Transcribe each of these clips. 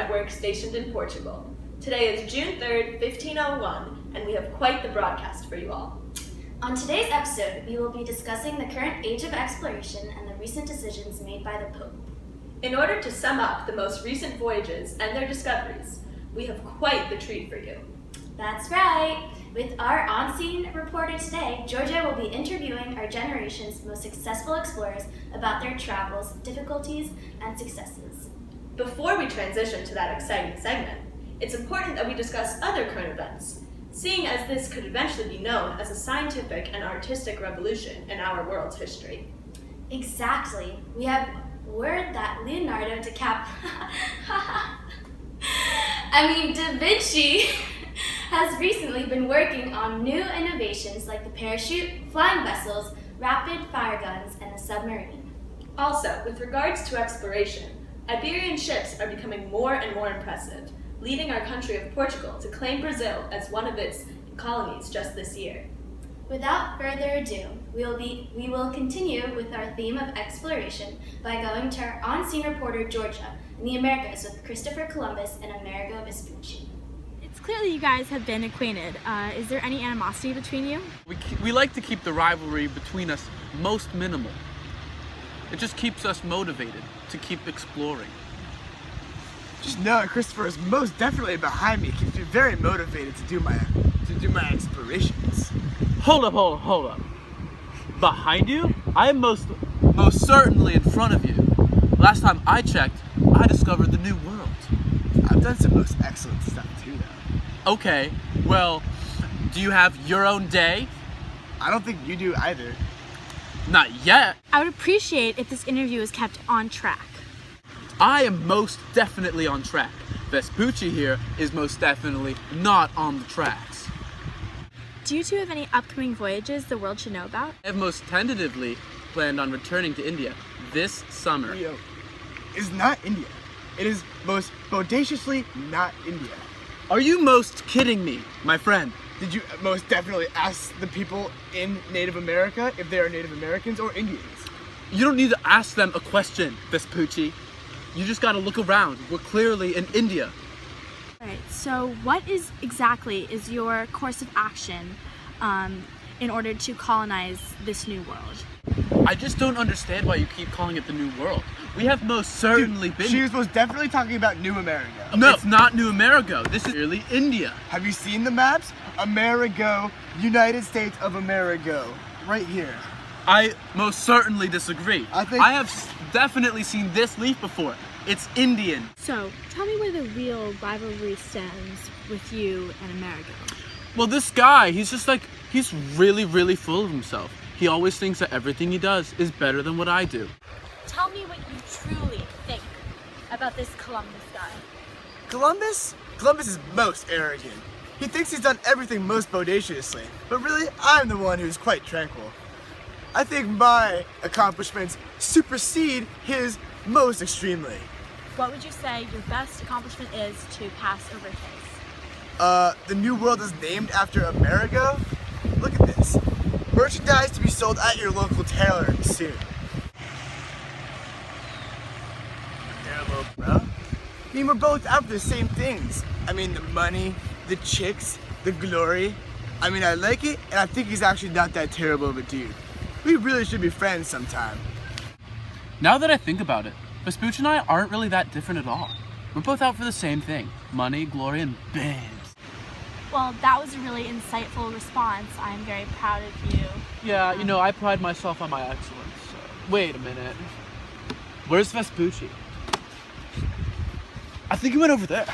Network stationed in Portugal. Today is June 3rd, 1501, and we have quite the broadcast for you all. On today's episode, we will be discussing the current age of exploration and the recent decisions made by the Pope. In order to sum up the most recent voyages and their discoveries, we have quite the treat for you. That's right! With our on-scene reporter today, Georgia will be interviewing our generation's most successful explorers about their travels, difficulties, and successes. Before we transition to that exciting segment, it's important that we discuss other current events, seeing as this could eventually be known as a scientific and artistic revolution in our world's history. Exactly. We have word that Leonardo Da Vinci has recently been working on new innovations like the parachute, flying vessels, rapid fire guns, and the submarine. Also, with regards to exploration, Iberian ships are becoming more and more impressive, leading our country of Portugal to claim Brazil as one of its colonies just this year. Without further ado, we will continue with our theme of exploration by going to our on-scene reporter Georgia in the Americas with Christopher Columbus and Amerigo Vespucci. It's clear that you guys have been acquainted. Is there any animosity between you? We like to keep the rivalry between us most minimal. It just keeps us motivated to keep exploring. Just knowing Christopher is most definitely behind me keeps me very motivated to do my explorations. Hold up. Behind you? I am most certainly in front of you. Last time I checked, I discovered the New World. I've done some most excellent stuff too, though. Okay, well, do you have your own day? I don't think you do either. Not yet. I would appreciate if this interview is kept on track. I am most definitely on track. Vespucci here is most definitely not on the tracks. Do you two have any upcoming voyages the world should know about? I have most tentatively planned on returning to India this summer. Leo is not India. It is most bodaciously not India. Are you most kidding me, my friend? Did you most definitely ask the people in Native America if they are Native Americans or Indians? You don't need to ask them a question, Vespucci. You just gotta look around. We're clearly in India. Alright, so what exactly is your course of action in order to colonize this new world? I just don't understand why you keep calling it the New World. We have most certainly been. She was most definitely talking about New America. No, it's not New America. This is really India. Have you seen the maps? Amerigo, United States of Amerigo, right here. I most certainly disagree. I have definitely seen this leaf before. It's Indian. So, tell me where the real rivalry stands with you and Amerigo. Well, this guy, he's really, really full of himself. He always thinks that everything he does is better than what I do. Tell me what you truly think about this Columbus guy. Columbus? Columbus is most arrogant. He thinks he's done everything most bodaciously, but really, I'm the one who's quite tranquil. I think my accomplishments supersede his most extremely. What would you say your best accomplishment is to pass over his? The New World is named after Amerigo? Look at this. Merchandise to be sold at your local tailor soon. Terrible, bro. I mean, we're both after the same things. I mean, the money, the chicks, the glory. I mean, I like it, and I think he's actually not that terrible of a dude. We really should be friends sometime. Now that I think about it, Vespucci and I aren't really that different at all. We're both out for the same thing. Money, glory, and bands. Well, that was a really insightful response. I'm very proud of you. Yeah, you know, I pride myself on my excellence. Wait a minute. Where's Vespucci? I think he went over there.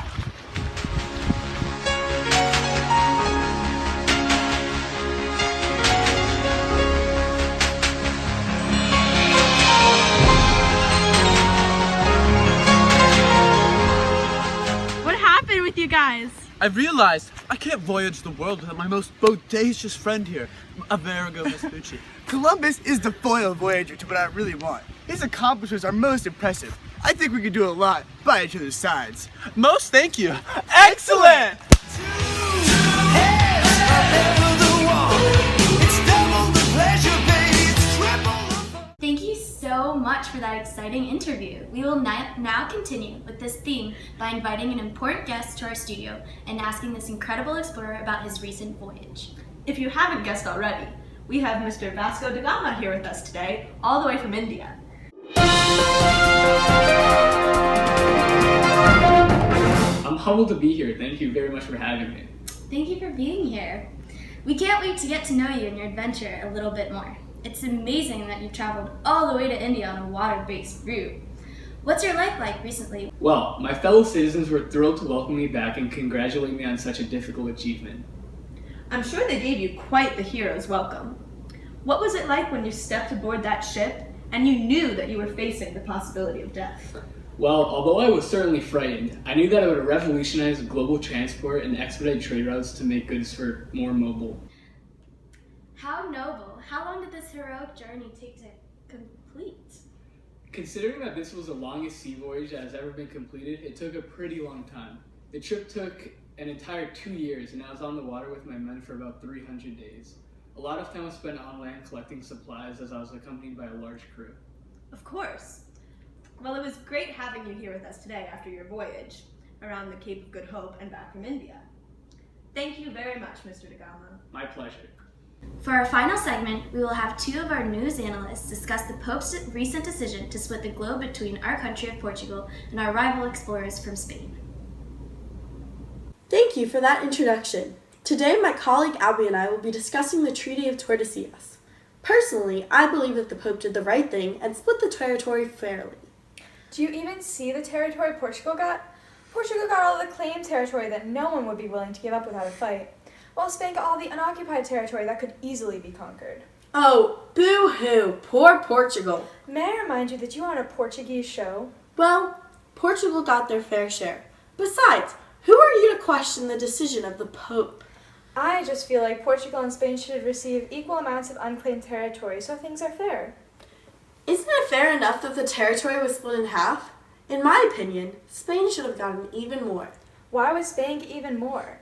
What happened with you guys? I realized I can't voyage the world without my most bodacious friend here, Amerigo Vespucci. Columbus is the foil voyager to what I really want. His accomplishments are most impressive. I think we could do a lot by each other's sides. Most thank you. Excellent! Thank you so much much for that exciting interview. We will now continue with this theme by inviting an important guest to our studio and asking this incredible explorer about his recent voyage. If you haven't guessed already, we have Mr. Vasco da Gama here with us today, all the way from India. I'm humbled to be here. Thank you very much for having me. Thank you for being here. We can't wait to get to know you and your adventure a little bit more. It's amazing that you've traveled all the way to India on a water-based route. What's your life like recently? Well, my fellow citizens were thrilled to welcome me back and congratulate me on such a difficult achievement. I'm sure they gave you quite the hero's welcome. What was it like when you stepped aboard that ship and you knew that you were facing the possibility of death? Well, although I was certainly frightened, I knew that it would revolutionize global transport and expedite trade routes to make goods for more mobile. How noble. How long did this heroic journey take to complete? Considering that this was the longest sea voyage that has ever been completed, it took a pretty long time. The trip took an entire 2 years, and I was on the water with my men for about 300 days. A lot of time was spent on land collecting supplies as I was accompanied by a large crew. Of course. Well, it was great having you here with us today after your voyage around the Cape of Good Hope and back from India. Thank you very much, Mr. da Gama. My pleasure. For our final segment, we will have two of our news analysts discuss the Pope's recent decision to split the globe between our country of Portugal and our rival explorers from Spain. Thank you for that introduction. Today, my colleague Albie and I will be discussing the Treaty of Tordesillas. Personally, I believe that the Pope did the right thing and split the territory fairly. Do you even see the territory Portugal got? Portugal got all the claimed territory that no one would be willing to give up without a fight, while Spain got all the unoccupied territory that could easily be conquered. Oh, boo-hoo, poor Portugal. May I remind you that you are on a Portuguese show? Well, Portugal got their fair share. Besides, who are you to question the decision of the Pope? I just feel like Portugal and Spain should receive equal amounts of unclaimed territory so things are fair. Isn't it fair enough that the territory was split in half? In my opinion, Spain should have gotten even more. Why would Spain get even more?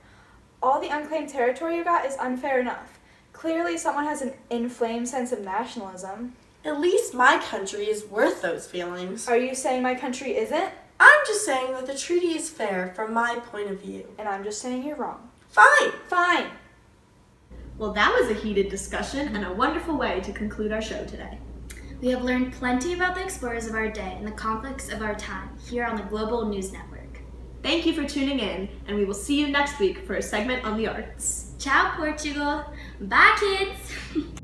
All the unclaimed territory you got is unfair enough. Clearly someone has an inflamed sense of nationalism. At least my country is worth those feelings. Are you saying my country isn't? I'm just saying that the treaty is fair from my point of view. And I'm just saying you're wrong. Fine. Fine. Well, that was a heated discussion and a wonderful way to conclude our show today. We have learned plenty about the explorers of our day and the conflicts of our time here on the Global News Network. Thank you for tuning in, and we will see you next week for a segment on the arts. Ciao, Portugal. Bye, kids.